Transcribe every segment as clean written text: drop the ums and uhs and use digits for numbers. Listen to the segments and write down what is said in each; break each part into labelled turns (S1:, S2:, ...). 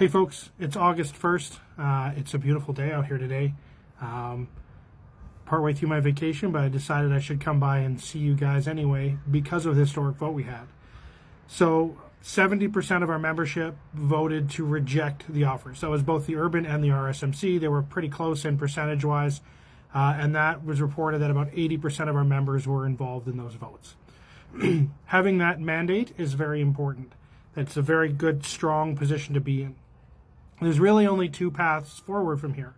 S1: Hey folks, it's August 1st. It's a beautiful day out here today. Partway through my vacation, but I decided I should come by and see you guys anyway because of the historic vote we had. So 70% of our membership voted to reject the offer. So it was both the Urban and the RSMC. They were pretty close in percentage-wise, and that was reported that about 80% of our members were involved in those votes. Having that mandate is very important. It's a very good, strong position to be in. There's really only two paths forward from here,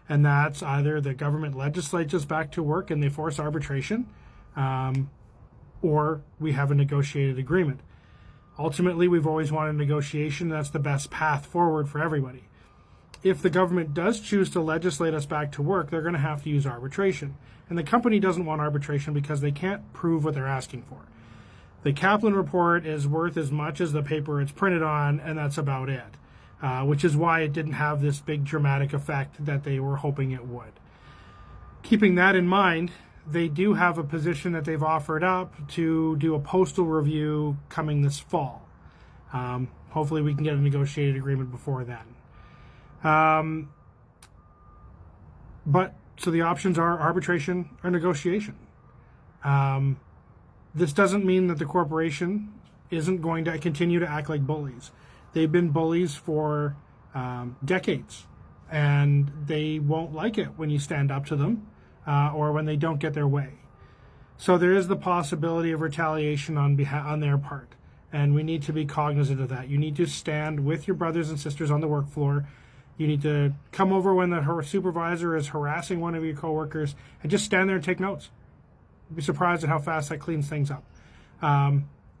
S1: and that's either the government legislates us back to work and they force arbitration, or we have a negotiated agreement. Ultimately, we've always wanted negotiation. That's the best path forward for everybody. If the government does choose to legislate us back to work, they're going to have to use arbitration. And the company doesn't want arbitration because they can't prove what they're asking for. The Kaplan report is worth as much as the paper it's printed on, and that's about it. Which is why it didn't have this big dramatic effect that they were hoping it would. Keeping that in mind, they do have a position that they've offered up to do a postal review coming this fall. Hopefully we can get a negotiated agreement before then. So the options are arbitration or negotiation. This doesn't mean that the corporation isn't going to continue to act like bullies. They've been bullies for decades, and they won't like it when you stand up to them or when they don't get their way. So there is the possibility of retaliation on their part, and we need to be cognizant of that. You need to stand with your brothers and sisters on the work floor. You need to come over when the supervisor is harassing one of your coworkers and just stand there and take notes. You'd be surprised at how fast that cleans things up.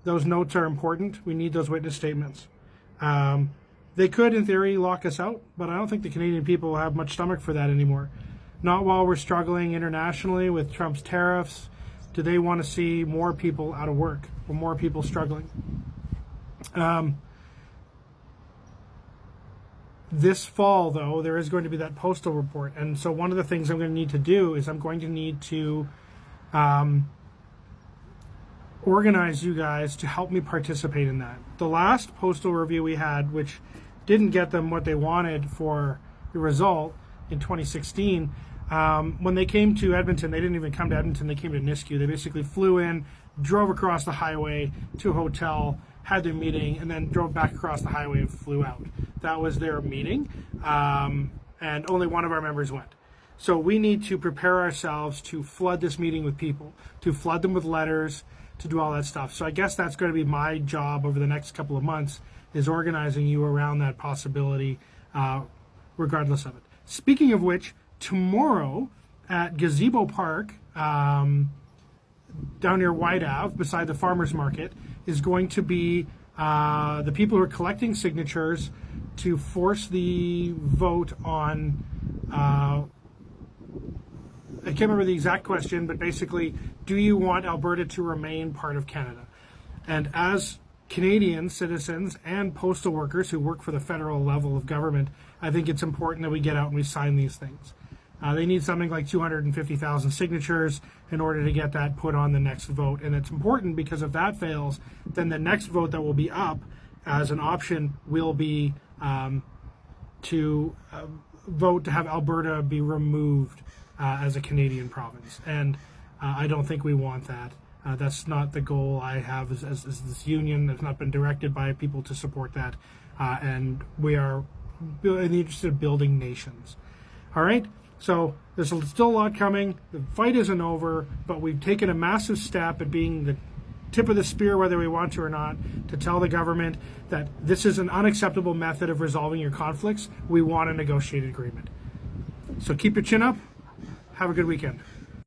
S1: Those notes are important. We need those witness statements. They could, in theory, lock us out, but I don't think the Canadian people have much stomach for that anymore. Not while we're struggling internationally with Trump's tariffs. Do they want to see more people out of work or more people struggling? This fall, though, there is going to be that postal report. And so one of the things I'm going to need to do is I'm going to need to organize you guys to help me participate in that. The last postal review we had, which didn't get them what they wanted for the result in 2016, when they came to Edmonton, they didn't even come to Edmonton, they came to Nisku. They basically flew in, drove across the highway to a hotel, had their meeting, and then drove back across the highway and flew out. That was their meeting, and only one of our members went. So we need to prepare ourselves to flood this meeting with people, to flood them with letters, to do all that stuff. So I guess that's going to be my job over the next couple of months, is organizing you around that possibility, regardless of it. Speaking of which, tomorrow at Gazebo Park, down near White Ave, beside the farmers market, is going to be the people who are collecting signatures to force the vote on I can't remember the exact question, but basically, do you want Alberta to remain part of Canada? And as Canadian citizens and postal workers who work for the federal level of government, I think it's important that we get out and we sign these things. They need something like 250,000 signatures in order to get that put on the next vote. And it's important because if that fails, then the next vote that will be up as an option will be to vote to have Alberta be removed as a Canadian province. And I don't think we want that. That's not the goal I have as this union. It's not been directed by people to support that. And we are in the interest of building nations. All right? So there's still a lot coming. The fight isn't over, but we've taken a massive step at being the tip of the spear, whether we want to or not, to tell the government that this is an unacceptable method of resolving your conflicts. We want a negotiated agreement. So keep your chin up. Have a good weekend.